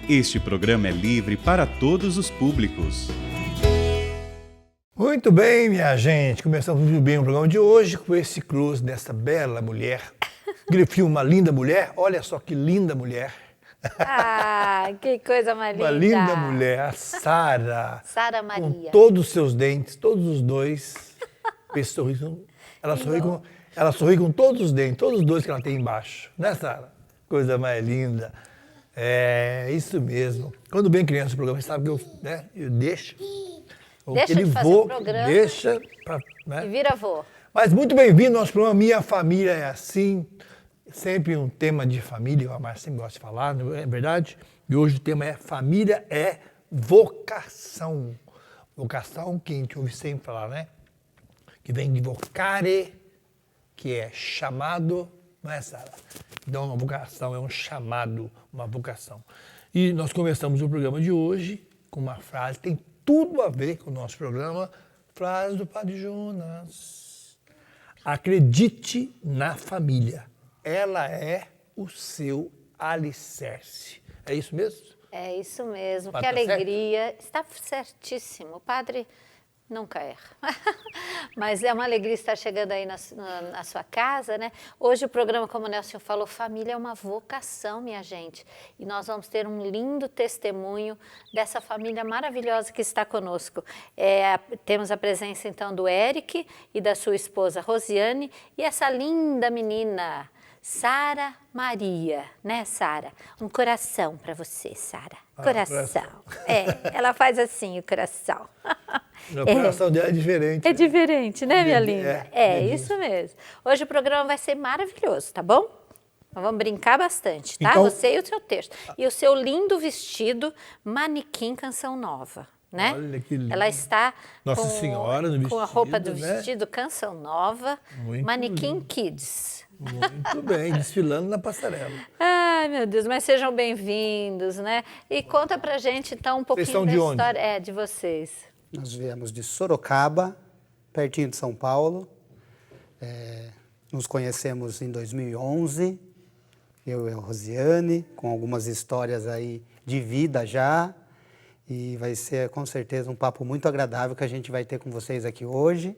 Este programa é livre para todos os públicos. Muito bem, minha gente. Começamos muito bem o programa de hoje com esse close dessa bela mulher. Aquele filme Uma Linda Mulher. Olha só que linda mulher. Ah, que coisa mais linda. Uma linda mulher, a Sara. Sara Maria. Com todos os seus dentes, todos os dois. Esse sorriso, ela sorri com todos os dentes, todos os dois que ela tem embaixo. Né, Sara? Coisa mais linda. É, isso mesmo. Quando vem criança no programa, sabe que eu deixo. Deixa de fazer o programa. Deixa. E vira avô. Mas muito bem-vindo ao nosso programa Minha Família é Assim. Sempre um tema de família, a Márcia sempre gosta de falar, não é verdade? E hoje o tema é família é vocação. Vocação que a gente ouve sempre falar, né? Que vem de vocare, que é chamado, não é, Sara? Então, uma vocação é um chamado, uma vocação. E nós começamos o programa de hoje com uma frase que tem tudo a ver com o nosso programa, frase do Padre Jonas. Acredite na família, ela é o seu alicerce. É isso mesmo? É isso mesmo, Padre, que tá alegria. Certo? Está certíssimo, o padre nunca erra. Mas é uma alegria estar chegando aí na sua casa, né? Hoje o programa, como o Nelson falou, família é uma vocação, minha gente. E nós vamos ter um lindo testemunho dessa família maravilhosa que está conosco. Temos a presença, então, do Eric e da sua esposa, Rosiane, e essa linda menina, Sara Maria, né, Sara? Um coração para você, Sara. Coração. Ela faz assim, o coração. O coração dela é diferente. É diferente, né, minha linda? Isso mesmo. Hoje o programa vai ser maravilhoso, tá bom? Nós vamos brincar bastante, tá? Então, você e o seu texto. E o seu lindo vestido, manequim Canção Nova, né? Olha que lindo. Ela está Nossa Senhora no com a vestido, roupa do né? vestido Canção Nova, Muito Manequim lindo. Kids. Muito bem, desfilando na passarela. Ai, meu Deus, mas sejam bem-vindos, né? E conta pra gente, então, um pouquinho são da de onde? história de vocês. Nós viemos de Sorocaba, pertinho de São Paulo. Nos conhecemos em 2011, eu e a Rosiane, com algumas histórias aí de vida já. E vai ser, com certeza, um papo muito agradável que a gente vai ter com vocês aqui hoje,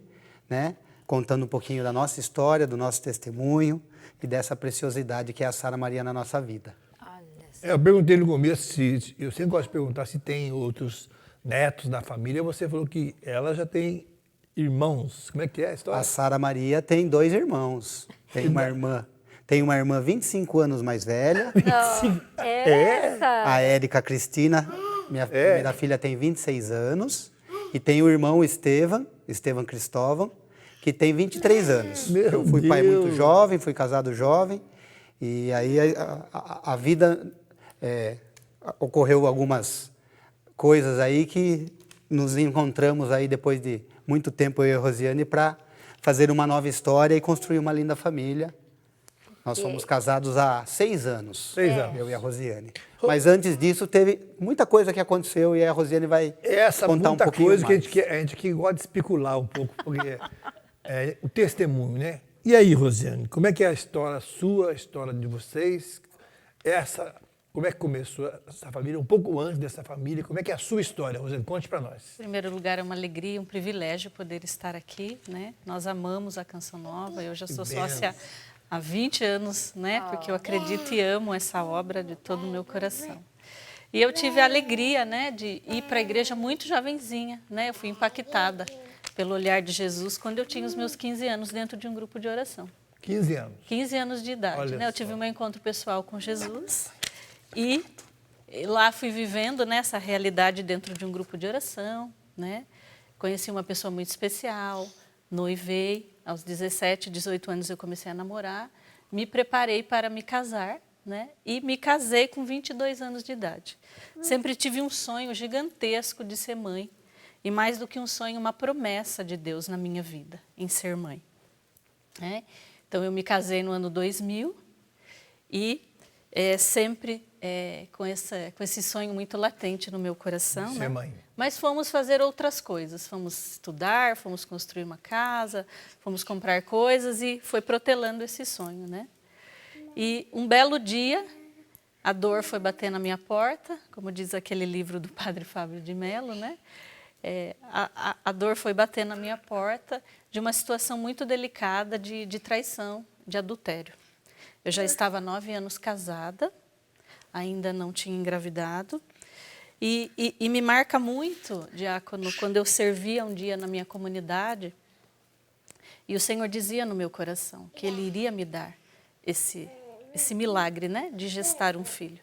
né? Contando um pouquinho da nossa história, do nosso testemunho e dessa preciosidade que é a Sara Maria na nossa vida. Olha só. Eu perguntei no começo, eu sempre gosto de perguntar se tem outros netos na família. Você falou que ela já tem irmãos. Como é que é a história? A Sara Maria tem 2 irmãos. Tem uma irmã 25 anos mais velha. Essa? A Érica Cristina, minha primeira filha, tem 26 anos. E tem o irmão Estevam Cristóvão, que tem 23 anos. Eu fui pai muito jovem, fui casado jovem. E aí a vida ocorreu algumas coisas aí que nos encontramos aí depois de muito tempo, eu e a Rosiane, para fazer uma nova história e construir uma linda família. Nós somos casados há 6 anos. 6 anos. Eu e a Rosiane. Mas antes disso, teve muita coisa que aconteceu e a Rosiane vai contar um pouquinho coisa mais. que a gente gosta de especular um pouco, porque o testemunho, né? E aí, Rosiane, como é que é a história sua, a história de vocês? Como é que começou essa família? Um pouco antes dessa família, como é que é a sua história, Rosiane? Conte para nós. Em primeiro lugar, é uma alegria, um privilégio poder estar aqui, né? Nós amamos a Canção Nova, eu já sou sócia há 20 anos, né? Porque eu acredito e amo essa obra de todo o meu coração. E eu tive a alegria, né, de ir para a igreja muito jovenzinha, né? Eu fui impactada pelo olhar de Jesus quando eu tinha os meus 15 anos dentro de um grupo de oração. 15 anos. 15 anos de idade, Olha né? Eu tive um encontro pessoal com Jesus e lá fui vivendo nessa realidade dentro de um grupo de oração, né? Conheci uma pessoa muito especial, noivei, aos 17, 18 anos eu comecei a namorar, me preparei para me casar, né? E me casei com 22 anos de idade. Sempre tive um sonho gigantesco de ser mãe. E mais do que um sonho, uma promessa de Deus na minha vida, em ser mãe. Então, eu me casei no ano 2000 e sempre com esse sonho muito latente no meu coração. Ser né? mãe. Mas fomos fazer outras coisas. Fomos estudar, fomos construir uma casa, fomos comprar coisas e foi protelando esse sonho. Né? E um belo dia, a dor foi bater na minha porta, como diz aquele livro do Padre Fábio de Mello, né? A dor foi bater na minha porta de uma situação muito delicada de traição, de adultério. Eu já estava há 9 anos casada, ainda não tinha engravidado. E me marca muito, diácono, quando eu servia um dia na minha comunidade, e o Senhor dizia no meu coração que Ele iria me dar esse milagre, né, de gestar um filho.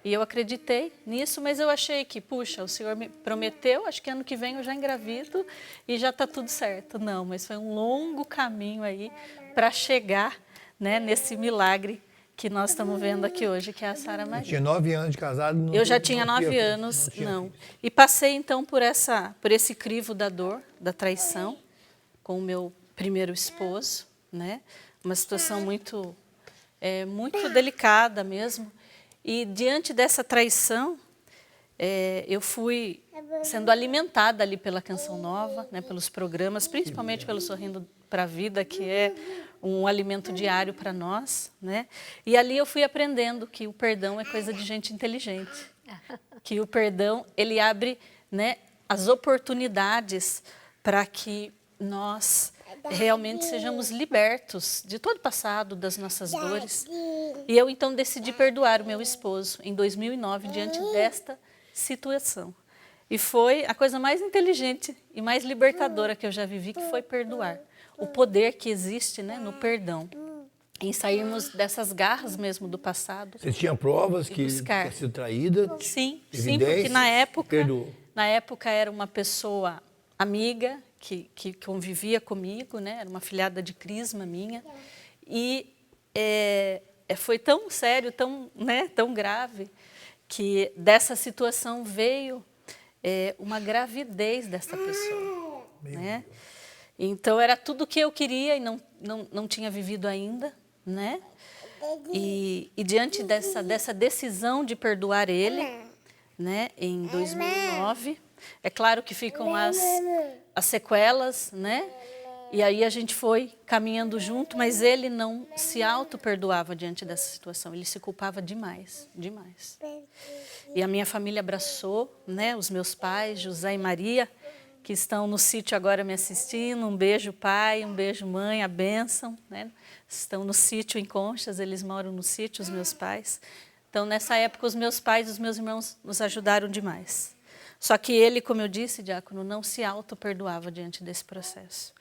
E eu acreditei nisso, mas eu achei que, puxa, o Senhor me prometeu, acho que ano que vem eu já engravido e já está tudo certo. Não, mas foi um longo caminho aí para chegar, né, nesse milagre que nós estamos vendo aqui hoje, que é a Sara Maria. Tinha 9 anos de casado. Eu já tinha 9 anos, não. E passei então por esse crivo da dor, da traição, com o meu primeiro esposo, né? Uma situação muito delicada mesmo. E diante dessa traição, eu fui sendo alimentada ali pela Canção Nova, né? Pelos programas, principalmente pelo Sorrindo para a Vida, que é um alimento diário para nós, né? E ali eu fui aprendendo que o perdão é coisa de gente inteligente, que o perdão ele abre, né, as oportunidades para que nós realmente sejamos libertos de todo o passado, das nossas dores. E eu então decidi perdoar o meu esposo em 2009 diante desta situação. E foi a coisa mais inteligente e mais libertadora que eu já vivi, que foi perdoar. O poder que existe, né, no perdão. Em sairmos dessas garras mesmo do passado. Você tinha provas que tinha sido traída? Sim, porque na época era uma pessoa amiga que convivia comigo, né? Era uma filhada de crisma minha. E foi tão sério, tão grave, que dessa situação veio uma gravidez dessa pessoa. Né? Então, era tudo o que eu queria e não tinha vivido ainda, né? E diante dessa decisão de perdoar ele, né, em 2009, é claro que ficam as sequelas, né? E aí a gente foi caminhando junto, mas ele não se auto-perdoava diante dessa situação, ele se culpava demais, demais. E a minha família abraçou, né, os meus pais, José e Maria, que estão no sítio agora me assistindo. Um beijo, pai, um beijo, mãe, a bênção. Né? Estão no sítio em Conchas, eles moram no sítio, os meus pais. Então, nessa época, os meus pais e os meus irmãos nos ajudaram demais. Só que ele, como eu disse, diácono, não se auto-perdoava diante desse processo.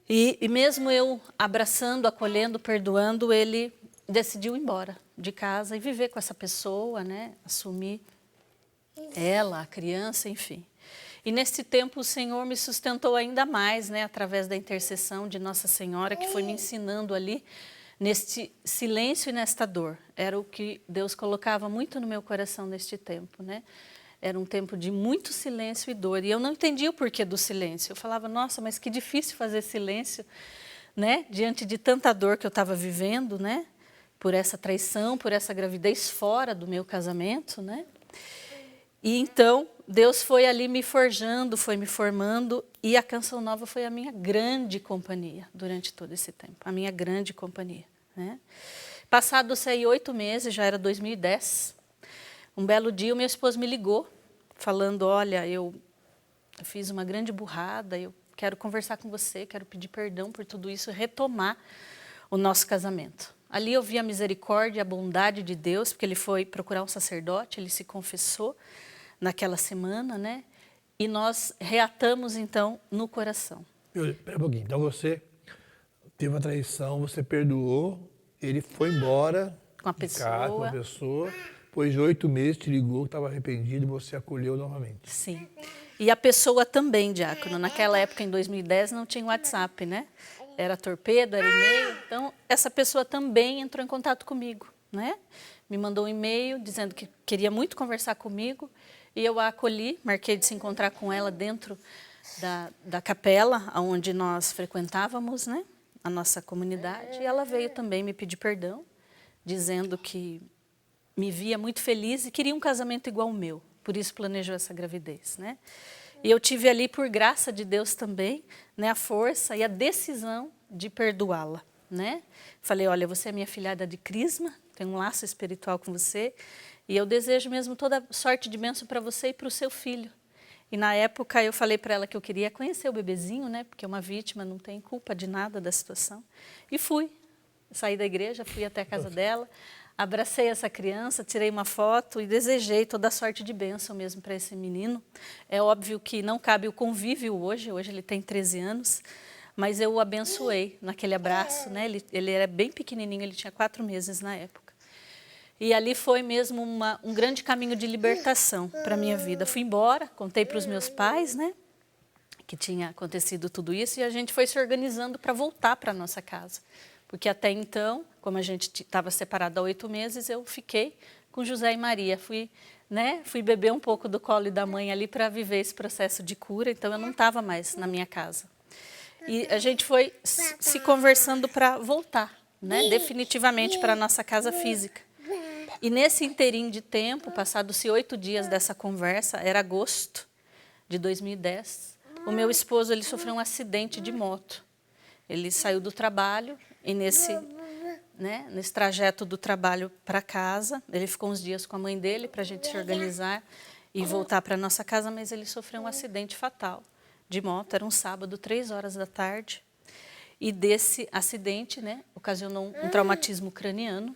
E mesmo eu abraçando, acolhendo, perdoando, ele decidiu ir embora de casa e viver com essa pessoa, né? Assumir ela, a criança, enfim. E nesse tempo o Senhor me sustentou ainda mais, né, através da intercessão de Nossa Senhora, que foi me ensinando ali, neste silêncio e nesta dor. Era o que Deus colocava muito no meu coração neste tempo, né? Era um tempo de muito silêncio e dor. E eu não entendia o porquê do silêncio. Eu falava, nossa, mas que difícil fazer silêncio, né, diante de tanta dor que eu estava vivendo, né? Por essa traição, por essa gravidez fora do meu casamento, né? E então, Deus foi ali me forjando, foi me formando, e a Canção Nova foi a minha grande companhia durante todo esse tempo, a minha grande companhia. Né? Passados 8 meses, já era 2010, um belo dia o meu esposo me ligou, falando, olha, eu fiz uma grande burrada, eu quero conversar com você, quero pedir perdão por tudo isso, retomar o nosso casamento. Ali eu vi a misericórdia, a bondade de Deus, porque ele foi procurar um sacerdote, ele se confessou naquela semana, né? E nós reatamos, então, no coração. Espera um pouquinho. Então, você teve uma traição, você perdoou, ele foi embora com a pessoa, depois de 8 meses te ligou, estava arrependido e você acolheu novamente. Sim. E a pessoa também, diácono. Naquela época, em 2010, não tinha WhatsApp, né? Era torpedo, era e-mail. Então, essa pessoa também entrou em contato comigo, né? Me mandou um e-mail dizendo que queria muito conversar comigo. E eu a acolhi, marquei de se encontrar com ela dentro da capela onde nós frequentávamos, né, a nossa comunidade. E ela veio também me pedir perdão, dizendo que me via muito feliz e queria um casamento igual ao meu. Por isso planejou essa gravidez, né? E eu tive ali, por graça de Deus também, né, a força e a decisão de perdoá-la, né? Falei, olha, você é minha filhada de crisma, tenho um laço espiritual com você, e eu desejo mesmo toda sorte de bênção para você e para o seu filho. E na época eu falei para ela que eu queria conhecer o bebezinho, né? Porque uma vítima não tem culpa de nada da situação. E fui, saí da igreja, fui até a casa dela, abracei essa criança, tirei uma foto e desejei toda a sorte de bênção mesmo para esse menino. É óbvio que não cabe o convívio hoje ele tem 13 anos, mas eu o abençoei naquele abraço, né? Ele era bem pequenininho, ele tinha 4 meses na época. E ali foi mesmo um grande caminho de libertação para a minha vida. Fui embora, contei para os meus pais, né, que tinha acontecido tudo isso, e a gente foi se organizando para voltar para a nossa casa. Porque até então, como a gente estava separado há 8 meses, eu fiquei com José e Maria. Fui beber um pouco do colo da mãe ali para viver esse processo de cura, então eu não estava mais na minha casa. E a gente foi se conversando para voltar, né, definitivamente para a nossa casa física. E nesse inteirinho de tempo, passados-se 8 dias dessa conversa, era agosto de 2010, o meu esposo ele sofreu um acidente de moto. Ele saiu do trabalho e nesse trajeto do trabalho para casa, ele ficou uns dias com a mãe dele para a gente se organizar e voltar para a nossa casa, mas ele sofreu um acidente fatal de moto, era um sábado, 3 horas da tarde. E desse acidente, né, ocasionou um traumatismo craniano.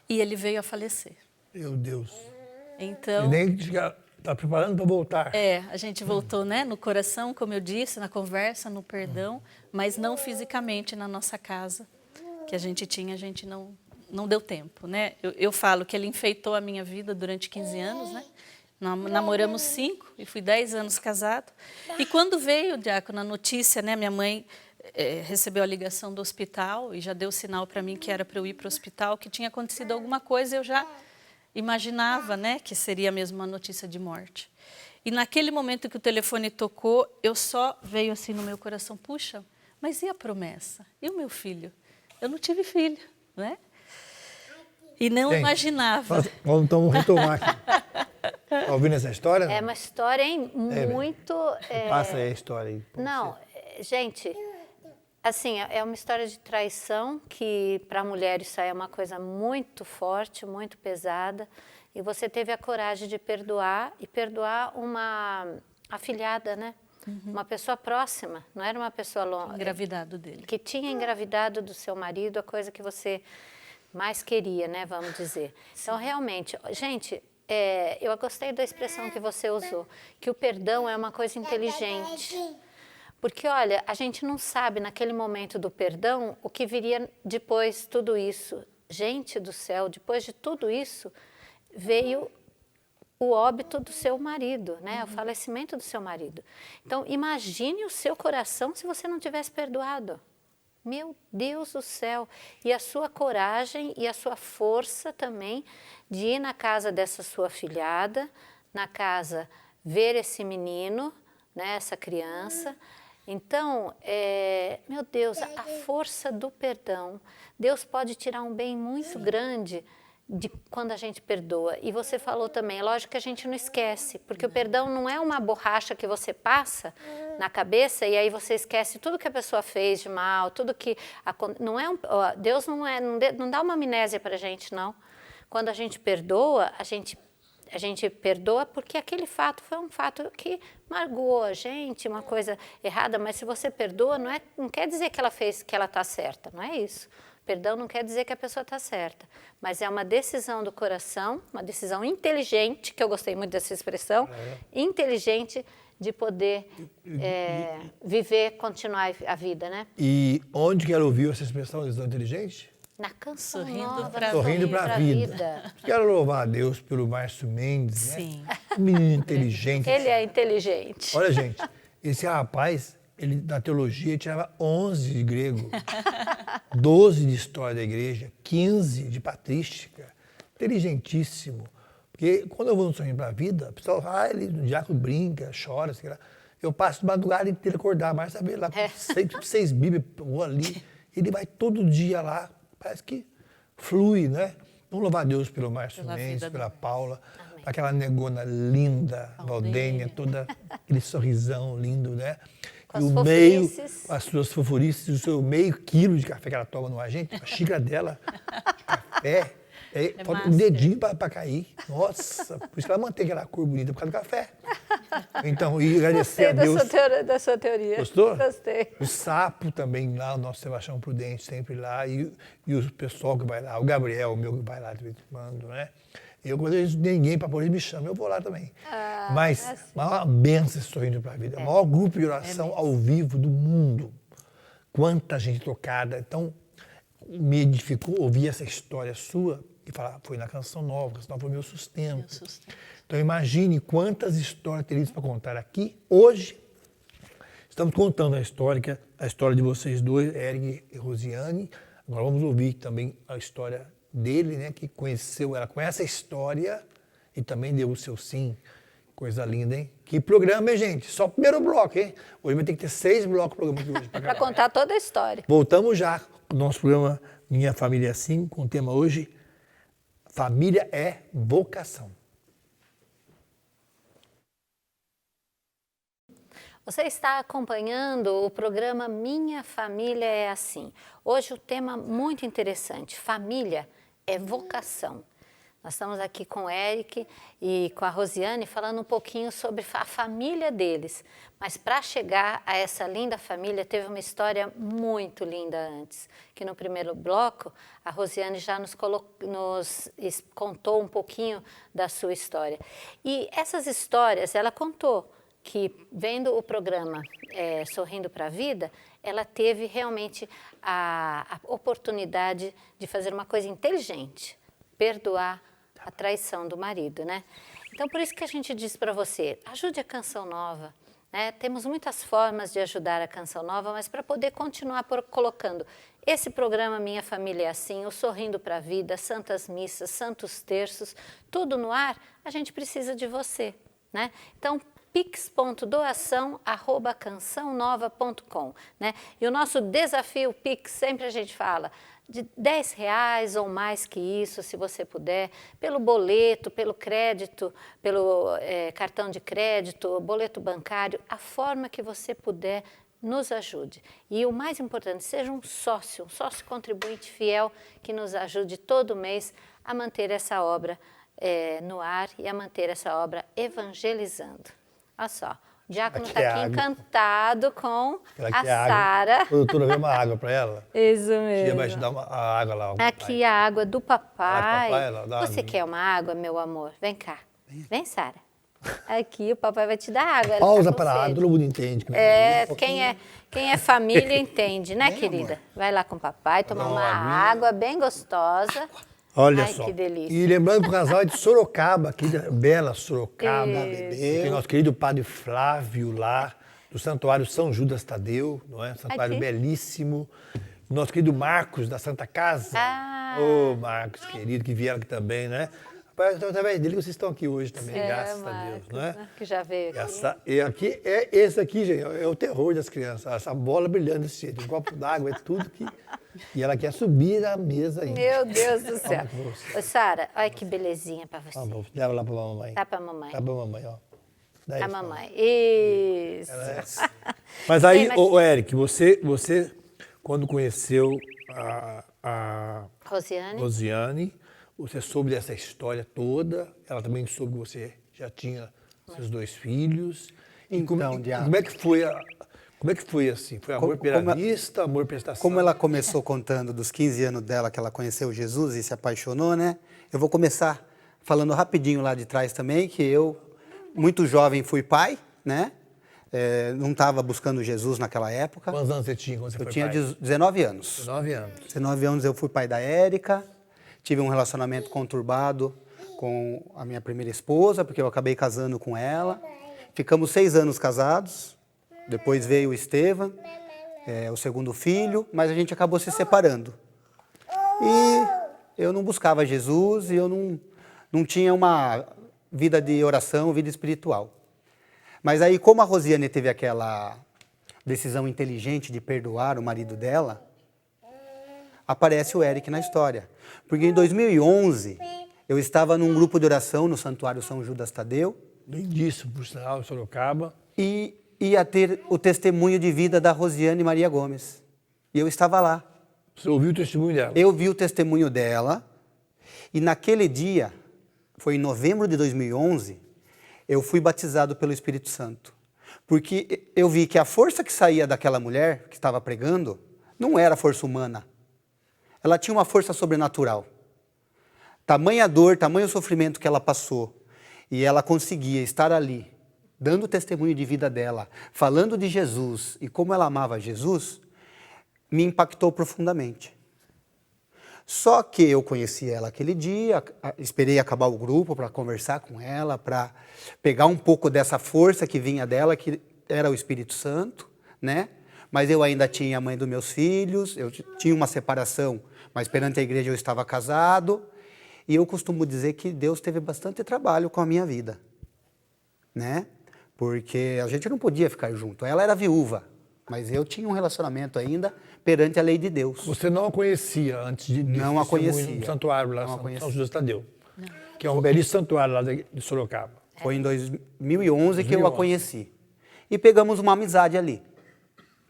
E ele veio a falecer. Meu Deus. Então, e nem está preparando para voltar. A gente voltou, né, no coração, como eu disse, na conversa, no perdão, mas não fisicamente na nossa casa que a gente tinha, a gente não deu tempo, né? Eu falo que ele enfeitou a minha vida durante 15 anos, né? Namoramos 5 e fui 10 anos casado. E quando veio, Diácono, a notícia, né, minha mãe recebeu a ligação do hospital e já deu sinal para mim que era para eu ir para o hospital, que tinha acontecido alguma coisa, eu já imaginava, né, que seria mesmo uma notícia de morte. E naquele momento que o telefone tocou, eu só veio assim no meu coração, puxa, mas e a promessa? E o meu filho? Eu não tive filho, né? E não imaginava. Vamos então retomar aqui. Está ouvindo essa história? É uma história, hein, muito... Passa aí a história aí. Não, gente... Assim, é uma história de traição que para a mulher isso aí é uma coisa muito forte, muito pesada. E você teve a coragem de perdoar e perdoar uma afilhada, né? Uma pessoa próxima, não era uma pessoa longe. Engravidado dele. Que tinha engravidado do seu marido, a coisa que você mais queria, né? Vamos dizer. Então, realmente, gente, eu gostei da expressão que você usou, que o perdão é uma coisa inteligente. Porque, olha, a gente não sabe, naquele momento do perdão, o que viria depois, tudo isso. Gente do céu, depois de tudo isso, veio o óbito do seu marido, né? O falecimento do seu marido. Então, imagine o seu coração se você não tivesse perdoado. Meu Deus do céu! E a sua coragem e a sua força também de ir na casa dessa sua afilhada, na casa ver esse menino, né, essa criança. Então, meu Deus, a força do perdão. Deus pode tirar um bem muito grande de quando a gente perdoa. E você falou também, lógico que a gente não esquece, porque o perdão não é uma borracha que você passa na cabeça e aí você esquece tudo que a pessoa fez de mal, tudo que... Não é Deus não dá uma amnésia para a gente, não. Quando a gente perdoa, a gente perdoa porque aquele fato foi um fato que magoou a gente, uma coisa errada, mas se você perdoa, não quer dizer que ela fez, que ela está certa, não é isso. Perdão não quer dizer que a pessoa está certa, mas é uma decisão do coração, uma decisão inteligente, que eu gostei muito dessa expressão, inteligente de poder viver, continuar a vida, né? E onde que ela ouviu essa expressão, decisão inteligente? Na canção Sorrindo para a vida. Quero louvar a Deus pelo Márcio Mendes, Sim. Né? Menino inteligente. Ele é inteligente. Olha, gente, esse rapaz, ele na teologia tirava 11 de grego, 12 de história da igreja, 15 de patrística. Inteligentíssimo. Porque quando eu vou no Sorrindo para a Vida, o pessoal fala, o diácono brinca, chora, sei lá. Eu passo de madrugada inteira acordar, mas sabe, lá, 6 Bíblias, vou ali. Ele vai todo dia lá. Parece que flui, né? Vamos louvar a Deus pelo Márcio Pela Mendes, vida do pela Márcio. Paula, Amém. aquela negona linda, Valdênia, Valdênia. toda aquele sorrisão lindo, né? Com E as o meio, fofurices. as suas fofurices, o seu meio quilo de café que ela toma no ar, gente, a xícara dela de café, falta um master. dedinho para cair. Nossa, por isso que ela mantém aquela cor bonita, por causa do café. Então, e agradecer a Deus. Da sua teoria. Gostou? Gostei. O Sapo também lá, o nosso Sebastião Prudente sempre lá, e o pessoal que vai lá, o Gabriel, o meu que vai lá de vez em quando, né? Eu, quando ninguém para poder me chama, eu vou lá também. Mas assim. uma benção esse Sorrindo para a Vida. É o maior grupo de oração ao vivo do mundo. Quanta gente tocada. Então, me edificou ouvir essa história sua e falar, foi na Canção Nova, a Canção Nova foi meu sustento. Então, imagine quantas histórias teríamos para contar aqui. Hoje, estamos contando a história de vocês dois, Eric e Rosiane. Agora vamos ouvir também a história dele, né, que conheceu ela com essa história e também deu o seu sim. Coisa linda, hein? Que programa, hein, gente? Só o primeiro bloco, hein? Hoje vai ter que ter 6 blocos do programa de hoje para Para contar toda a história. Voltamos já com o nosso programa Minha Família é Assim, com o tema hoje, Família é Vocação. Você está acompanhando o programa Minha Família é Assim. Hoje o tema muito interessante, família é vocação. Nós estamos aqui com o Eric e com a Rosiane falando um pouquinho sobre a família deles. Mas para chegar a essa linda família, teve uma história muito linda antes. Que no primeiro bloco, a Rosiane já nos contou um pouquinho da sua história. E essas histórias, ela contou que vendo o programa Sorrindo para a Vida, ela teve realmente a oportunidade de fazer uma coisa inteligente, perdoar a traição do marido, né? Então, por isso que a gente diz para você, ajude a Canção Nova, né? Temos muitas formas de ajudar a Canção Nova, mas para poder continuar colocando esse programa Minha Família é Assim, o Sorrindo para a Vida, Santas Missas, Santos Terços, tudo no ar, a gente precisa de você, né? Então, pix.doação@cançãonova.com, né? E o nosso desafio Pix, sempre a gente fala, de R$10 ou mais que isso, se você puder, pelo boleto, pelo crédito, pelo cartão de crédito, boleto bancário, a forma que você puder, nos ajude. E o mais importante, seja um sócio contribuinte fiel que nos ajude todo mês a manter essa obra no ar e a manter essa obra evangelizando. Olha só, o Diácono está aqui encantado com a Sara. A produtora veio uma água para ela. Isso Tia mesmo. vai te dar a água lá. Aqui a água do papai. Papai, Você quer uma água, meu amor? Vem cá. Vem, Sara. Aqui o papai vai te dar água. Ele Pausa tá com para a água, sede. todo mundo entende. Quem é família entende, né, querida? Vai lá com o papai tomar uma água bem gostosa. Olha Ai, só. que delícia. E lembrando que o casal é de Sorocaba, aqui da bela Sorocaba. Isso. Tem nosso querido padre Flávio lá, do Santuário São Judas Tadeu, não é? Santuário Aqui. belíssimo. Nosso querido Marcos, da Santa Casa. Ô, Marcos, querido, que vieram aqui também, né? Rapaz, através dele vocês estão aqui hoje também, graças a Deus, não é? Que já veio aqui. E aqui, esse aqui, gente, é o terror das crianças. Essa bola brilhando desse jeito, um copo d'água, é tudo que... E ela quer subir na mesa ainda. Meu Deus do céu. Vamos. Ô, Sara, olha que belezinha pra você. Leva lá pra mamãe. Dá pra mamãe. Dá pra mamãe, ó. Daí, A mamãe. Isso. Mas aí, Ei, mas- ô Eric, você quando conheceu a Rosiane? Rosiane, você soube dessa história toda, ela também soube que você já tinha seus 2 filhos. Então, Diácono. Como é que foi assim? Foi amor pela vista, amor prestação? Como ela começou contando dos 15 anos dela que ela conheceu Jesus e se apaixonou, né? Eu vou começar falando rapidinho lá de trás também, que eu, muito jovem, fui pai, né? Não estava buscando Jesus naquela época. Quantos anos você tinha quando você Eu foi tinha pai? 19 anos. 19 anos. 19 anos eu fui pai da Érica, tive um relacionamento conturbado com a minha primeira esposa, porque eu acabei casando com ela. Ficamos 6 anos casados, depois veio o Estevam, o segundo filho, mas a gente acabou se separando. E eu não buscava Jesus e eu não tinha uma vida de oração, vida espiritual. Mas aí, como a Rosiane teve aquela decisão inteligente de perdoar o marido dela, aparece o Eric na história. Porque em 2011, eu estava num grupo de oração no Santuário São Judas Tadeu. Lindíssimo, por sinal, em Sorocaba. E ia ter o testemunho de vida da Rosiane Maria Gomes. E eu estava lá. Você ouviu o testemunho dela? Eu vi o testemunho dela. E naquele dia, foi em novembro de 2011, eu fui batizado pelo Espírito Santo. Porque eu vi que a força que saía daquela mulher que estava pregando não era força humana. Ela tinha uma força sobrenatural. Tamanha dor, tamanho sofrimento que ela passou. E ela conseguia estar ali, dando o testemunho de vida dela, falando de Jesus e como ela amava Jesus, me impactou profundamente. Só que eu conheci ela aquele dia, esperei acabar o grupo para conversar com ela, para pegar um pouco dessa força que vinha dela, que era o Espírito Santo, né? Mas eu ainda tinha a mãe dos meus filhos, eu tinha uma separação, mas perante a igreja eu estava casado. E eu costumo dizer que Deus teve bastante trabalho com a minha vida, né? Porque a gente não podia ficar junto. Ela era viúva, mas eu tinha um relacionamento ainda perante a lei de Deus. Você não a conhecia antes de Não a conhecia. No santuário lá, Não a São conhecia. Judas Tadeu, que é um belíssimo santuário lá de Sorocaba. Foi em 2011 que eu a conheci. E pegamos uma amizade ali.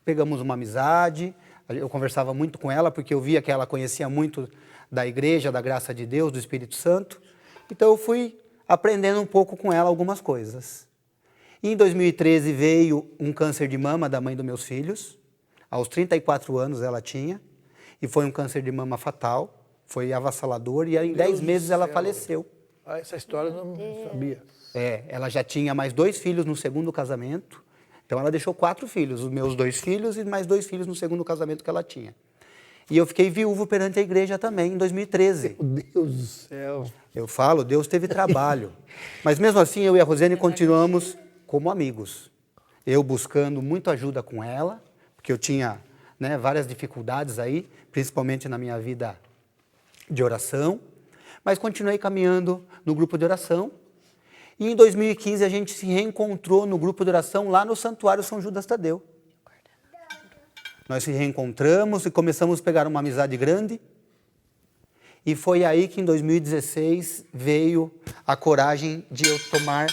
Pegamos uma amizade, eu conversava muito com ela, porque eu via que ela conhecia muito da igreja, da graça de Deus, do Espírito Santo. Então eu fui aprendendo um pouco com ela algumas coisas. E em 2013 veio um câncer de mama da mãe dos meus filhos. Aos 34 anos ela tinha. E foi um câncer de mama fatal. Foi avassalador e em 10 meses ela faleceu. Ah, essa história eu não sabia. Ela já tinha mais 2 filhos no segundo casamento. Então ela deixou 4 filhos, os meus 2 filhos e mais 2 filhos no segundo casamento que ela tinha. E eu fiquei viúvo perante a igreja também, em 2013. Meu Deus do céu. Eu falo, Deus teve trabalho. Mas mesmo assim, eu e a Rosiane continuamos como amigos. Eu buscando muita ajuda com ela, porque eu tinha, né, várias dificuldades aí, principalmente na minha vida de oração. Mas continuei caminhando no grupo de oração. E em 2015 a gente se reencontrou no grupo de oração lá no Santuário São Judas Tadeu. Nós se reencontramos e começamos a pegar uma amizade grande. E foi aí que em 2016 veio a coragem de eu tomar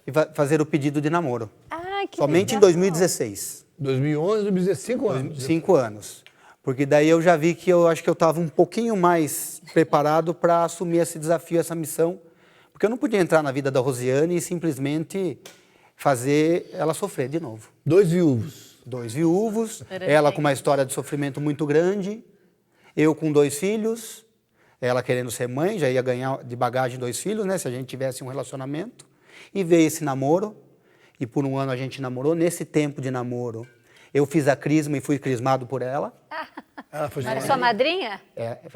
e fazer o pedido de namoro. Ah, que Somente legal. em 2016. 2011, 2016, 5 anos. 5 anos. Porque daí eu já vi que eu acho que eu estava um pouquinho mais preparado para assumir esse desafio, essa missão. Porque eu não podia entrar na vida da Rosiane e simplesmente fazer ela sofrer de novo. 2 viúvos. 2 viúvos, ela com uma história de sofrimento muito grande, eu com 2 filhos, ela querendo ser mãe, já ia ganhar de bagagem 2 filhos, né, se a gente tivesse um relacionamento. E veio esse namoro, e por 1 ano a gente namorou. Nesse tempo de namoro, eu fiz a crisma e fui crismado por ela. Ela foi Era sua madrinha?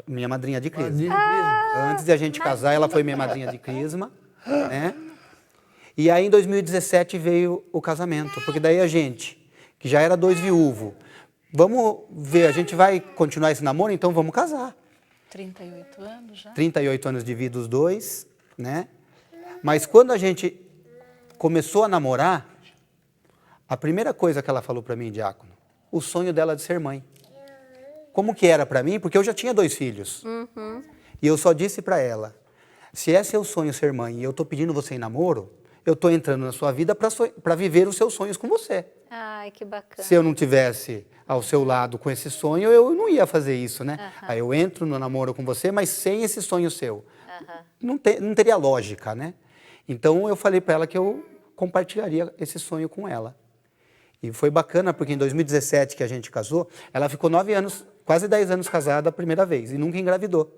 Minha madrinha de crisma. Ah, Antes de a gente casar, ela foi minha madrinha de crisma, né? E aí em 2017 veio o casamento, porque daí a gente, que já era 2 viúvos, vamos ver, a gente vai continuar esse namoro, então vamos casar. 38 anos já. 38 anos de vida os 2, né? Mas quando a gente começou a namorar, a primeira coisa que ela falou para mim, diácono, o sonho dela de ser mãe. Como que era para mim? Porque eu já tinha 2 filhos. E eu só disse para ela, se é seu sonho ser mãe e eu estou pedindo você em namoro, eu estou entrando na sua vida para viver os seus sonhos com você. Ai, que bacana. Se eu não tivesse ao seu lado com esse sonho, eu não ia fazer isso, né? Aí eu entro no namoro com você, mas sem esse sonho seu. Não teria lógica, né? Então eu falei para ela que eu compartilharia esse sonho com ela. E foi bacana, porque em 2017 que a gente casou, ela ficou 9 anos, quase 10 anos casada a primeira vez, e nunca engravidou.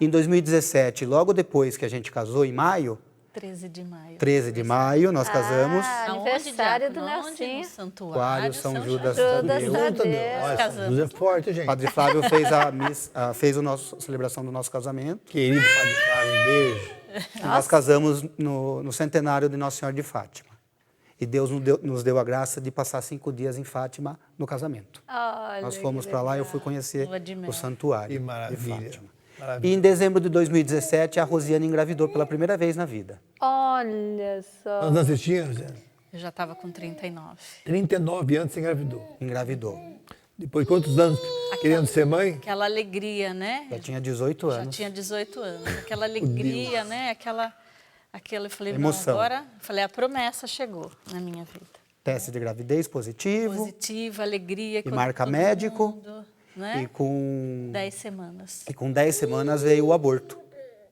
Em 2017, logo depois que a gente casou, em maio, 13 de maio. 13 de maio, nós casamos. Ah, Aonde, aniversário do diácono? Onde? Nelsinho. No Santuário São Judas Tadeu. Olha, Casamos. Jesus é forte, gente. Padre Flávio fez a celebração do nosso casamento. Querido Padre Flávio, um beijo. E nós casamos no centenário de Nossa Senhora de Fátima. E Deus nos deu a graça de passar 5 dias em Fátima no casamento. Olha, Nós fomos para lá e eu fui conhecer Lua de mel. o santuário Que de maravilha. Fátima. Maravilha. E em dezembro de 2017, a Rosiane engravidou pela primeira vez na vida. Olha só. Quantos anos você tinha, Zé? Eu já estava com 39. 39 anos você engravidou. Engravidou. Depois de quantos anos? Querendo ser mãe? Aquela alegria, né? Já tinha 18 anos. Já tinha 18 anos. Aquela alegria, né? Aquela, eu falei, Emoção. não, agora, falei, a promessa chegou na minha vida. Teste de gravidez positivo. Positiva, alegria. E marca médico. Mundo, né? E com 10 semanas. E com 10 semanas veio o aborto.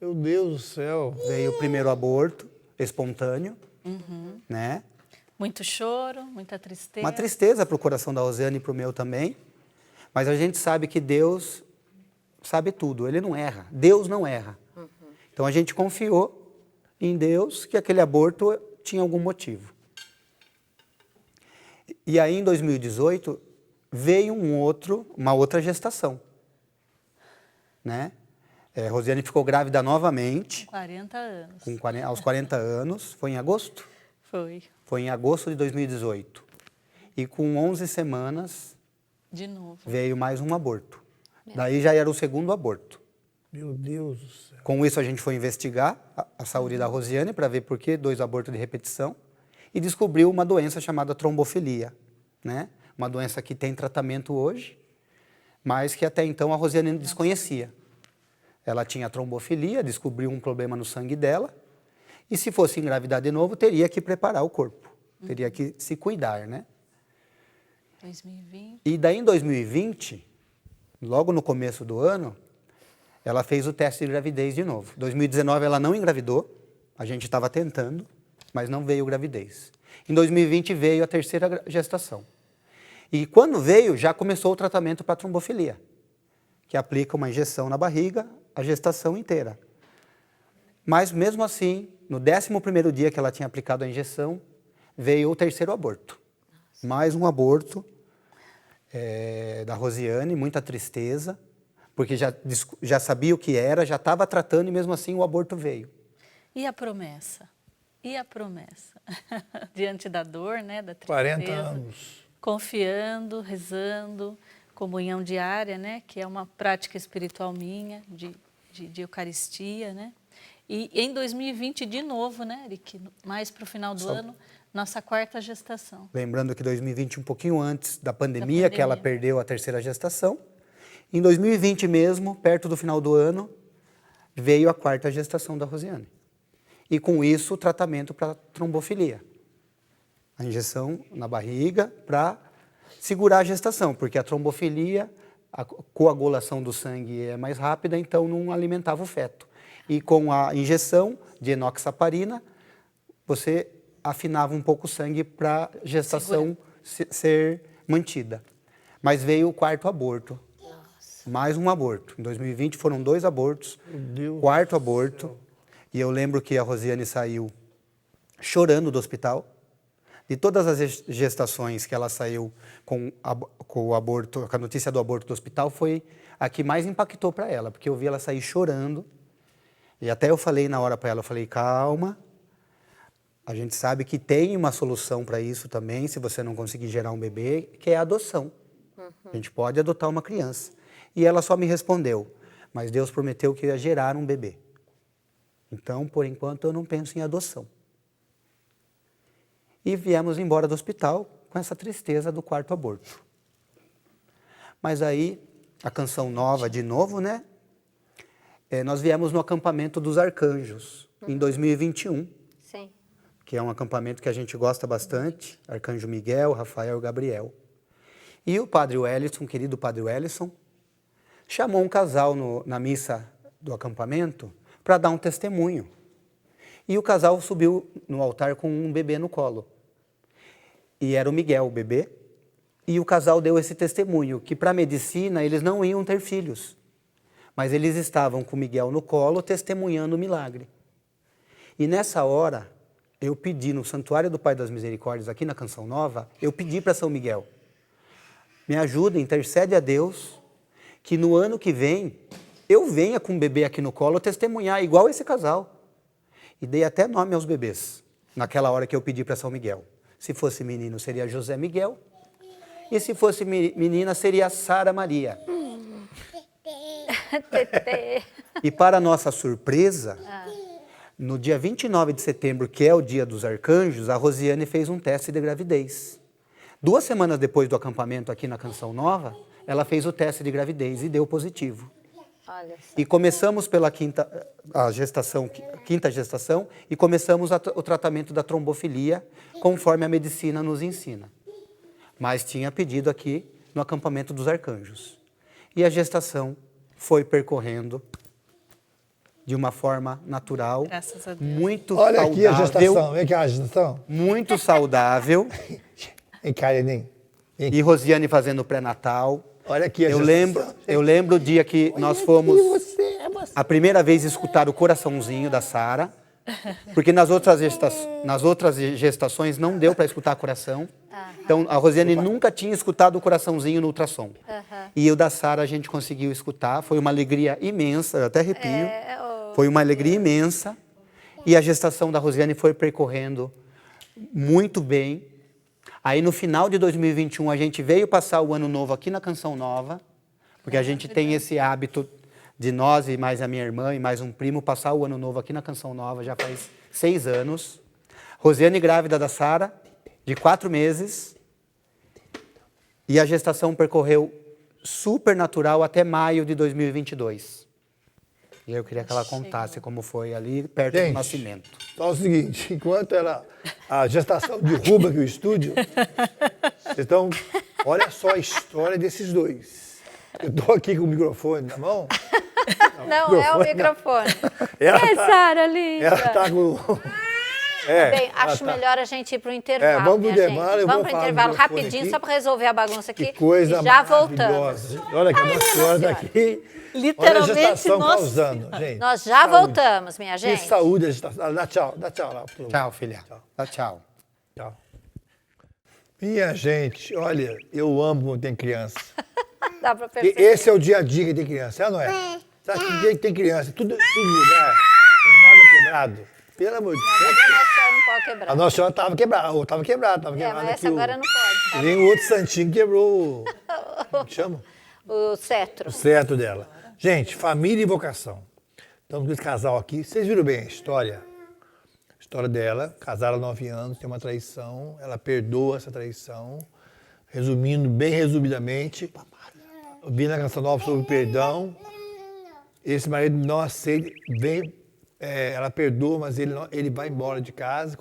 Meu Deus do céu. Veio o primeiro aborto, espontâneo, né? Muito choro, muita tristeza. Uma tristeza para o coração da Rosiane e para o meu também. Mas a gente sabe que Deus sabe tudo, Ele não erra. Deus não erra. Então a gente confiou em Deus que aquele aborto tinha algum motivo. E aí em 2018 veio uma outra gestação, né? Rosiane ficou grávida novamente. 40 anos. Aos 40 anos, foi em agosto? Foi. Foi em agosto de 2018. E com 11 semanas De novo. veio mais um aborto. Daí já era o segundo aborto. Meu Deus do céu. Com isso a gente foi investigar a saúde da Rosiane para ver por que 2 abortos de repetição e descobriu uma doença chamada trombofilia, né? Uma doença que tem tratamento hoje, mas que até então a Rosiane desconhecia. Ela tinha trombofilia, descobriu um problema no sangue dela, e se fosse engravidar de novo, teria que preparar o corpo, teria que se cuidar, né? 2020. E daí em 2020, logo no começo do ano, ela fez o teste de gravidez de novo. 2019 ela não engravidou, a gente estava tentando, mas não veio gravidez. Em 2020 veio a terceira gestação. E quando veio, já começou o tratamento para trombofilia, que aplica uma injeção na barriga a gestação inteira. Mas mesmo assim, no 11º dia que ela tinha aplicado a injeção, veio o terceiro aborto. Mais um aborto da Rosiane, muita tristeza, porque já sabia o que era, já estava tratando e mesmo assim o aborto veio. E a promessa? E a promessa? Diante da dor, né, da tristeza. 40 anos. Confiando, rezando, comunhão diária, né, que é uma prática espiritual minha, de Eucaristia, né? E em 2020, de novo, né, Eric, mais para o final do ano, nossa 4ª gestação. Lembrando que 2020, um pouquinho antes da pandemia, que ela perdeu a terceira gestação. Em 2020 mesmo, perto do final do ano, veio a 4ª gestação da Rosiane. E com isso, o tratamento para trombofilia. A injeção na barriga para segurar a gestação, porque a trombofilia, a coagulação do sangue é mais rápida, então não alimentava o feto. E com a injeção de enoxaparina, você afinava um pouco o sangue para a gestação ser mantida. Mas veio o 4º aborto. Nossa. Mais um aborto. Em 2020 foram 2 abortos, 4º aborto. E eu lembro que a Rosiane saiu chorando do hospital. De todas as gestações que ela saiu com o aborto, com a notícia do aborto do hospital, foi a que mais impactou para ela, porque eu vi ela sair chorando. E até eu falei na hora para ela, eu falei, calma, a gente sabe que tem uma solução para isso também, se você não conseguir gerar um bebê, que é a adoção. A gente pode adotar uma criança. E ela só me respondeu, mas Deus prometeu que ia gerar um bebê. Então, por enquanto, eu não penso em adoção. E viemos embora do hospital com essa tristeza do 4º aborto. Mas aí, a canção nova de novo, né? Nós viemos no acampamento dos arcanjos, em 2021. Sim. Que é um acampamento que a gente gosta bastante, Arcanjo Miguel, Rafael e Gabriel. E o padre Wellison, querido padre Wellison, chamou um casal na missa do acampamento para dar um testemunho. E o casal subiu no altar com um bebê no colo. E era o Miguel, o bebê. E o casal deu esse testemunho, que para a medicina eles não iam ter filhos. Mas eles estavam com o Miguel no colo, testemunhando o milagre. E nessa hora, eu pedi no Santuário do Pai das Misericórdias, aqui na Canção Nova, eu pedi para São Miguel, me ajuda, intercede a Deus, que no ano que vem, eu venha com o bebê aqui no colo testemunhar, igual esse casal. E dei até nome aos bebês, naquela hora que eu pedi para São Miguel. Se fosse menino, seria José Miguel. E se fosse menina, seria Sara Maria. E para nossa surpresa, no dia 29 de setembro, que é o dia dos arcanjos, a Rosiane fez um teste de gravidez. 2 semanas depois do acampamento aqui na Canção Nova, ela fez o teste de gravidez e deu positivo. Olha só. E começamos pela quinta gestação e começamos o tratamento da trombofilia, conforme a medicina nos ensina. Mas tinha pedido aqui no acampamento dos arcanjos. E a gestação foi percorrendo de uma forma natural, Graças a Deus. muito Olha saudável. aqui a gestação. Vem cá a gestação. Muito saudável. Vem cá, Neném. E Rosiane fazendo pré-natal. Olha aqui a Eu gestação. lembro o dia que nós fomos E você é você. a primeira vez escutar o coraçãozinho da Sara, porque nas outras gestações não deu para escutar coração. Então a Rosiane nunca tinha escutado o coraçãozinho no ultrassom. E o da Sara a gente conseguiu escutar, foi uma alegria imensa, eu até arrepio. Foi uma alegria imensa. E a gestação da Rosiane foi percorrendo muito bem. Aí no final de 2021 a gente veio passar o ano novo aqui na Canção Nova, porque a gente tem esse hábito de nós e mais a minha irmã e mais um primo passar o ano novo aqui na Canção Nova já faz 6 anos. Rosiane grávida da Sara, de 4 meses, e a gestação percorreu super natural até maio de 2022. E eu queria que ela contasse como foi ali perto do nascimento. Só o seguinte, enquanto a gestação derruba aqui o estúdio, vocês estão... Olha só a história desses dois. Eu estou aqui com o microfone na mão. Não, é o microfone. Sara, linda. Ela está com... Bem, acho melhor a gente ir para o intervalo. Vamos pro minha intervalo, gente. eu Vamos vou para o falar no intervalo microfone rapidinho, aqui. só para resolver a bagunça aqui. Que coisa e já voltamos. maravilhosa. Olha que a Nossa Senhora está aqui. Literalmente, Olha a gestação nossa causando, gente. Nós já voltamos, minha gente. Que saúde a gestação. Dá tchau lá. Tchau, filha. Dá tchau. Tchau. Minha gente, olha, eu amo quando tem criança. Dá para E perceber. esse é o dia a dia que tem criança, não é? Sabe que dia que tem criança, tudo lugar, tem nada quebrado. Pelo amor de Deus. A Nossa Senhora não pode quebrar. A Nossa Senhora estava quebrada. Mas essa agora não pode. Tá? Nem o outro santinho quebrou como que chama? O cetro. O cetro dela. Gente, família e vocação. Estamos com esse casal aqui. Vocês viram bem a história? A história dela, casaram há 9 anos, tem uma traição, ela perdoa essa traição. Resumindo, bem resumidamente, eu vi na Canção Nova sobre o perdão. Esse marido não aceita, ela perdoa, mas ele vai embora de casa,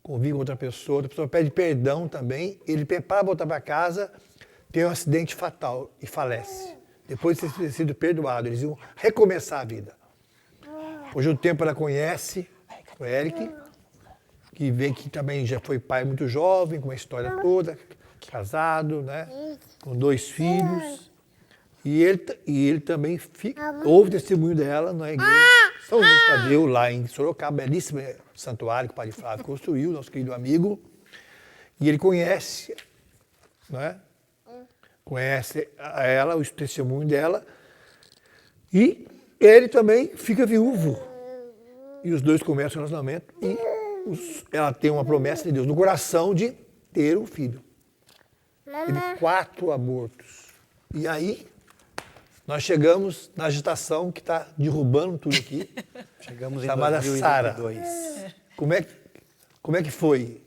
convive com outra pessoa pede perdão também, ele prepara voltar para casa, tem um acidente fatal e falece. Depois de ter sido perdoado, eles iam recomeçar a vida. Hoje o tempo ela conhece o Eric, que também já foi pai muito jovem, com a história toda, casado, né, com 2 filhos. E ele também ouve testemunho dela na igreja São Luís Tadeu, lá em Sorocaba, belíssimo santuário que o Padre Flávio construiu, nosso querido amigo. E ele conhece, né? Conhece ela, o testemunho dela. E ele também fica viúvo. E os dois começam o relacionamento e ela tem uma promessa de Deus no coração de ter um filho. Teve 4 abortos. E aí... nós chegamos na agitação que está derrubando tudo aqui. Chegamos em chamada 2022. Sara. Como é que foi?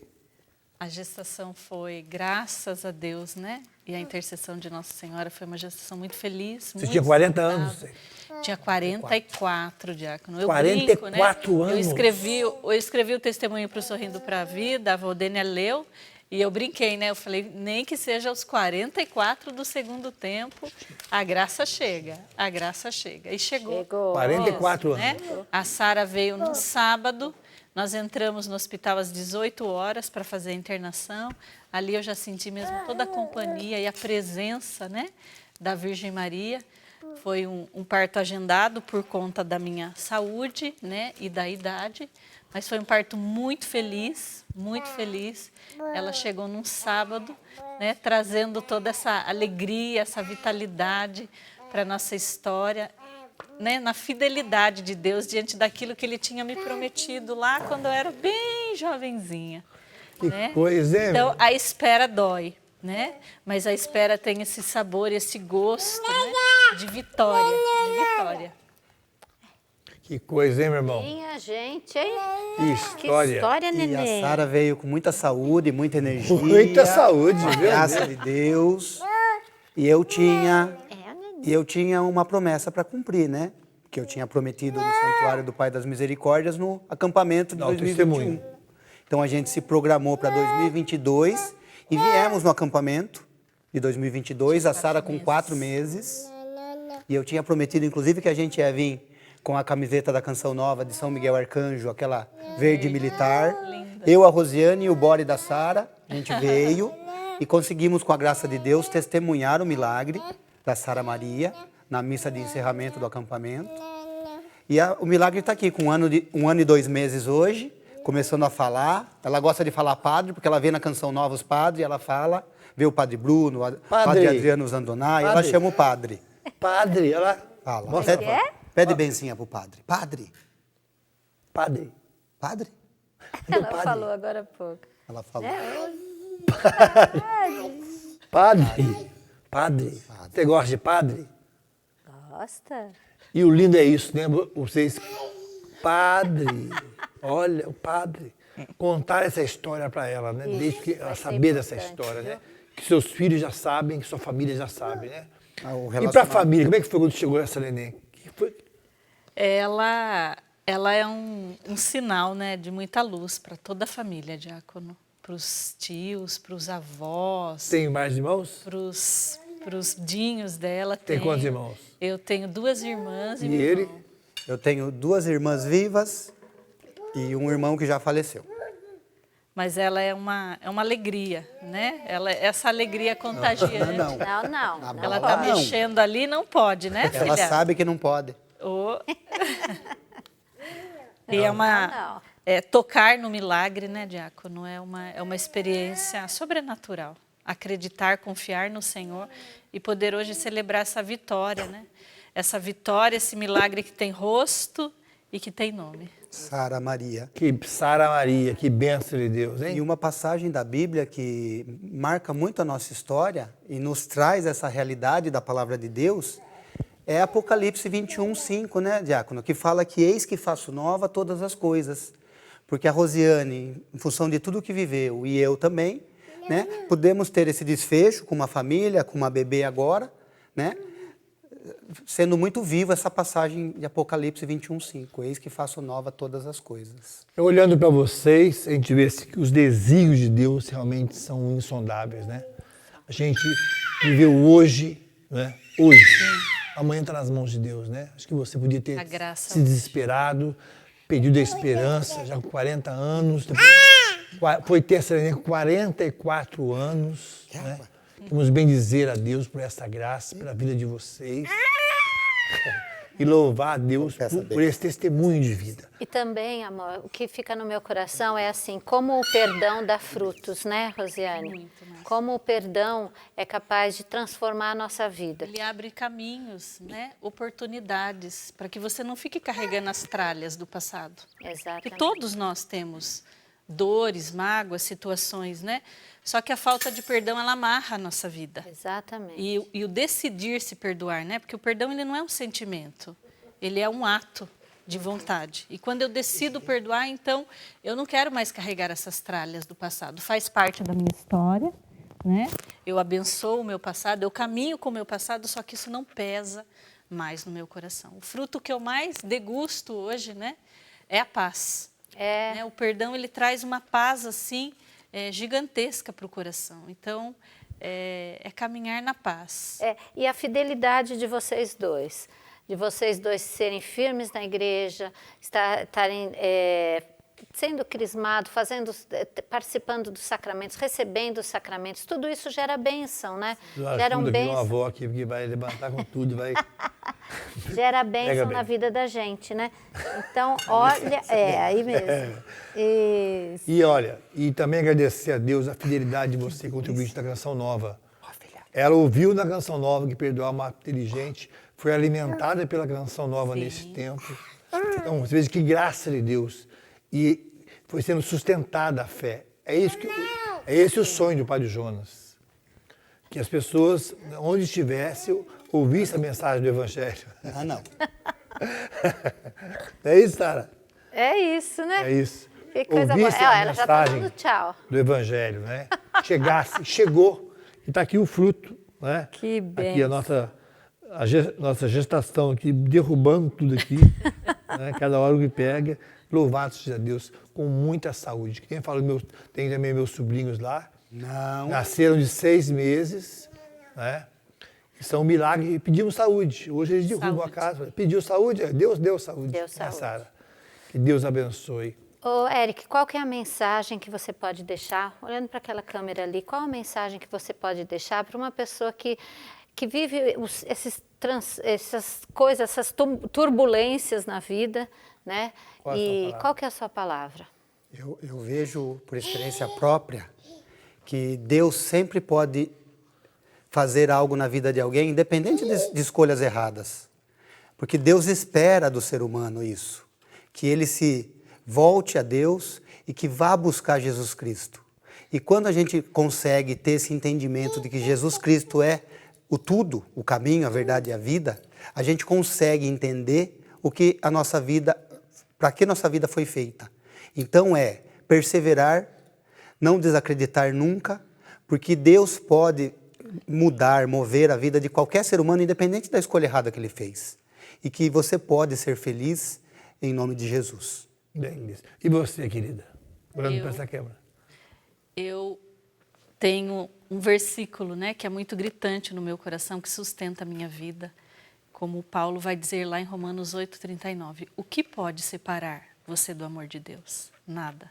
A gestação foi, graças a Deus, né? E a intercessão de Nossa Senhora foi uma gestação muito feliz. Você tinha 40 anos? Tinha 44, diácono. Eu 44 brinco, né? anos? Eu escrevi o testemunho para o Sorrindo para a Vida, a Valdênia leu, e eu brinquei, né? Eu falei, nem que seja aos 44 do segundo tempo, a graça chega, a graça chega. E chegou. 44 anos. Né? A Sara veio no sábado, nós entramos no hospital às 18 horas para fazer a internação. Ali eu já senti mesmo toda a companhia e a presença, né, da Virgem Maria. Foi um parto agendado por conta da minha saúde, né, e da idade. Mas foi um parto muito feliz, muito feliz. Ela chegou num sábado, né, trazendo toda essa alegria, essa vitalidade para a nossa história, né, na fidelidade de Deus diante daquilo que Ele tinha me prometido lá quando eu era bem jovenzinha. Que né? coisa, hein? Então, a espera dói, né? Mas a espera tem esse sabor, esse gosto, né, de vitória, de vitória. Que coisa, hein, meu irmão? Minha gente, hein? Que história. Que história, E neném. a Sara veio com muita saúde, muita energia. Muita saúde, viu? Graças de Deus. E eu tinha uma promessa para cumprir, né? Que eu tinha prometido no Santuário do Pai das Misericórdias no acampamento de 2021. Então a gente se programou para 2022 e viemos no acampamento de 2022, a Sara com 4 meses. E eu tinha prometido, inclusive, que a gente ia vir com a camiseta da Canção Nova de São Miguel Arcanjo, aquela verde militar. Eu, a Rosiane e o Bore da Sara, a gente veio e conseguimos, com a graça de Deus, testemunhar o milagre da Sara Maria na missa de encerramento do acampamento. E o milagre está aqui, com 1 ano e 2 meses hoje, começando a falar. Ela gosta de falar padre, porque ela vê na Canção Nova os padres, ela fala, vê o padre Bruno, o padre Adriano Zandonai, ela chama o padre. Padre, ela Fala. Pede bencinha pro padre. Padre. Padre. Padre? Ela falou agora há pouco. Ela falou. Padre. Padre. Você gosta de padre? Gosta? E o lindo é isso, né? Vocês, padre, olha, o padre, contar essa história para ela, né? Desde que ela saber dessa história, né? Que seus filhos já sabem, que sua família já sabe, né? E para a família, como é que foi quando chegou essa neném? Ela é um sinal, né, de muita luz para toda a família, diácono. Para os tios, para os avós. Tem mais irmãos? Para os dinhos dela. Tem quantos irmãos? Eu tenho 2 irmãs e E meu ele? irmão. Eu tenho 2 irmãs vivas e um irmão que já faleceu. Mas ela é uma alegria, né? Essa alegria contagiante. Não. Não. Ela está Não. mexendo ali, não pode, né, filha? Ela sabe que não pode. Oh. E tocar no milagre, né, diácono? É uma experiência sobrenatural. Acreditar, confiar no Senhor e poder hoje celebrar essa vitória, né? Essa vitória, esse milagre que tem rosto e que tem nome. Sara Maria. Que Sara Maria, que bênção de Deus, hein? E uma passagem da Bíblia que marca muito a nossa história e nos traz essa realidade da palavra de Deus é Apocalipse 21:5, né, diácono? Que fala que eis que faço nova todas as coisas. Porque a Rosiane, em função de tudo que viveu, e eu também, né, podemos ter esse desfecho com uma família, com uma bebê agora, né? Sendo muito viva essa passagem de Apocalipse 21:5. Eis que faço nova todas as coisas. Olhando para vocês, a gente vê que os desígnios de Deus realmente são insondáveis, né? A gente viveu hoje, né? Hoje. Amanhã está nas mãos de Deus, né? Acho que você podia ter se desesperado, pedido a esperança, já com 40 anos. Foi ter essa neném com 44 anos, né? Vamos bendizer a Deus por essa graça, pela vida de vocês. E louvar a Deus por esse testemunho de vida. E também, amor, o que fica no meu coração é assim, como o perdão dá frutos, né, Rosiane? Muito mais. Como o perdão é capaz de transformar a nossa vida. Ele abre caminhos, né? Oportunidades, para que você não fique carregando as tralhas do passado. Exatamente. Que todos nós temos dores, mágoas, situações, né? Só que a falta de perdão, ela amarra a nossa vida. Exatamente. E o decidir se perdoar, né? Porque o perdão, ele não é um sentimento, ele é um ato de vontade. E quando eu decido perdoar, então, eu não quero mais carregar essas tralhas do passado. Faz parte da minha história, né? Eu abençoo o meu passado, eu caminho com o meu passado, só que isso não pesa mais no meu coração. O fruto que eu mais degusto hoje, né? É a paz. Né? O perdão, ele traz uma paz, assim, gigantesca para o coração. Então, é caminhar na paz. E a fidelidade de vocês dois serem firmes na igreja, estarem sendo crismados, participando dos sacramentos, recebendo os sacramentos, tudo isso gera bênção, né? Gera bênção. Uma avó aqui que vai levantar com tudo, vai... Gera bênção na vida da gente, né? Então, olha, aí mesmo. Isso. E olha, e também agradecer a Deus a fidelidade de você contribuinte da Canção Nova. Ela ouviu na Canção Nova que perdoar uma inteligente, foi alimentada pela Canção Nova nesse tempo. Então, você veja que graça de Deus. E foi sendo sustentada a fé. É esse o sonho do Padre Jonas. Que as pessoas, onde estivessem, ouvissem a mensagem do Evangelho. Ah, não. É isso, Sara? É isso, né? É isso. Que coisa Ouvisse boa. a Ela já tá mensagem dando tchau. do Evangelho, né? Chegou. E está aqui o fruto, né? Que bem. Aqui nossa gestação aqui, derrubando tudo aqui, né? Cada hora que pega, louvado seja Deus, com muita saúde. Quem fala, tem também meus sobrinhos lá, nasceram de 6 meses, né? São um milagre, e pedimos saúde. Hoje eles derrubam a casa, pediu saúde, Deus deu saúde. Deu saúde. Sara. Que Deus abençoe. Ô, Eric, qual que é a mensagem que você pode deixar, olhando para aquela câmera ali, qual a mensagem que você pode deixar para uma pessoa que vive essas coisas, essas turbulências na vida, né? Qual que é a sua palavra? Eu vejo, por experiência própria, que Deus sempre pode fazer algo na vida de alguém, independente de escolhas erradas. Porque Deus espera do ser humano isso, que ele se volte a Deus e que vá buscar Jesus Cristo. E quando a gente consegue ter esse entendimento de que Jesus Cristo é o tudo, o caminho, a verdade e a vida, a gente consegue entender o que a nossa vida, para que nossa vida foi feita. Então é perseverar, não desacreditar nunca, porque Deus pode mudar, mover a vida de qualquer ser humano, independente da escolha errada que ele fez. E que você pode ser feliz em nome de Jesus. Bem, e você, querida? Olhando para essa câmera. Eu tenho um versículo, né, que é muito gritante no meu coração, que sustenta a minha vida. Como Paulo vai dizer lá em Romanos 8:39. O que pode separar você do amor de Deus? Nada.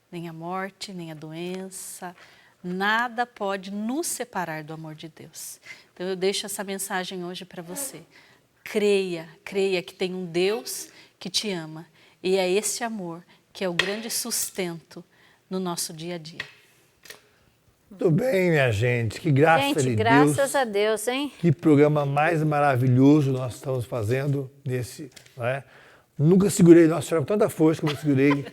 Nem a morte, nem a doença. Nada pode nos separar do amor de Deus. Então eu deixo essa mensagem hoje para você. Creia que tem um Deus que te ama. E é esse amor que é o grande sustento no nosso dia a dia. Tudo bem, minha gente. Que graça de Deus. Gente, graças a Deus, hein? Que programa mais maravilhoso nós estamos fazendo nesse, não é? Nunca segurei Nossa Senhora com tanta força como eu segurei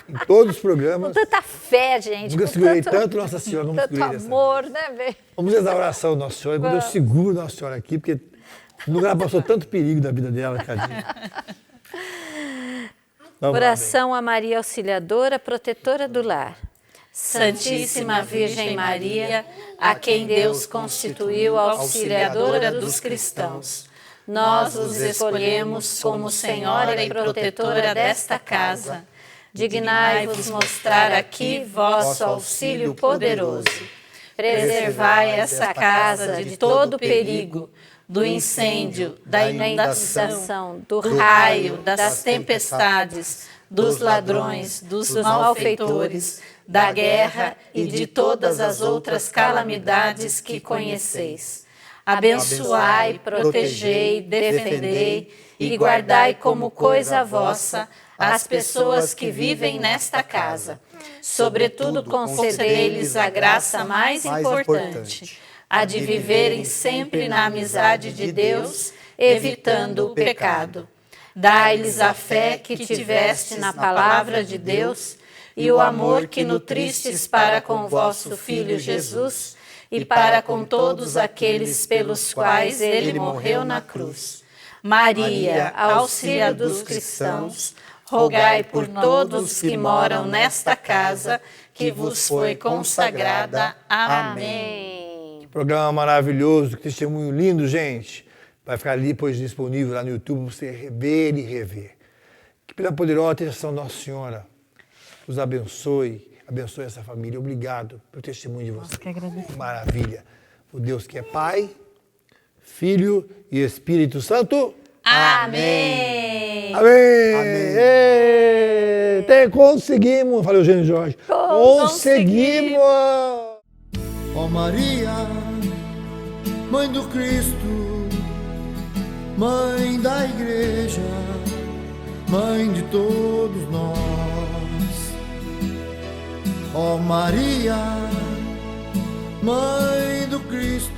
em todos os programas. Com tanta fé, gente. Nunca segurei tanto Nossa Senhora como tanto segurei amor, né, velho? Vamos rezar a oração Nossa Senhora. Quando eu seguro Nossa Senhora aqui, porque nunca ela passou tanto perigo na vida dela, tadinha. Oração a Maria Auxiliadora, protetora do lar. Santíssima Virgem Maria, a quem Deus constituiu auxiliadora dos cristãos, nós os escolhemos como Senhora e protetora desta casa. Dignai-vos mostrar aqui vosso auxílio poderoso. Preservai essa casa de todo perigo, do incêndio, da inundação, do raio, das tempestades, dos ladrões, dos malfeitores, da guerra e de todas as outras calamidades que conheceis. Abençoai, protegei, defendei e guardai como coisa vossa as pessoas que vivem nesta casa. Sobretudo, concedei-lhes a graça mais importante, a de viverem sempre na amizade de Deus, evitando o pecado. Dai-lhes a fé que tiveste na palavra de Deus e o amor que nutristes para com vosso Filho Jesus e para com todos aqueles pelos quais ele morreu na cruz. Maria, auxília dos cristãos, rogai por todos que moram nesta casa que vos foi consagrada. Amém. Programa maravilhoso, que testemunho lindo, gente. Vai ficar ali depois disponível lá no YouTube, para você rever e rever. Que pela poderosa intercessão Nossa Senhora os abençoe, abençoe essa família. Obrigado pelo testemunho de vocês. Que agradeço. Maravilha. O Deus que é Pai, Filho e Espírito Santo. Amém. Amém. Amém. Conseguimos, falei o Eugênio Jorge. Conseguimos. Ó Maria, Mãe do Cristo, Mãe da Igreja, Mãe de todos nós. Ó Maria, Mãe do Cristo,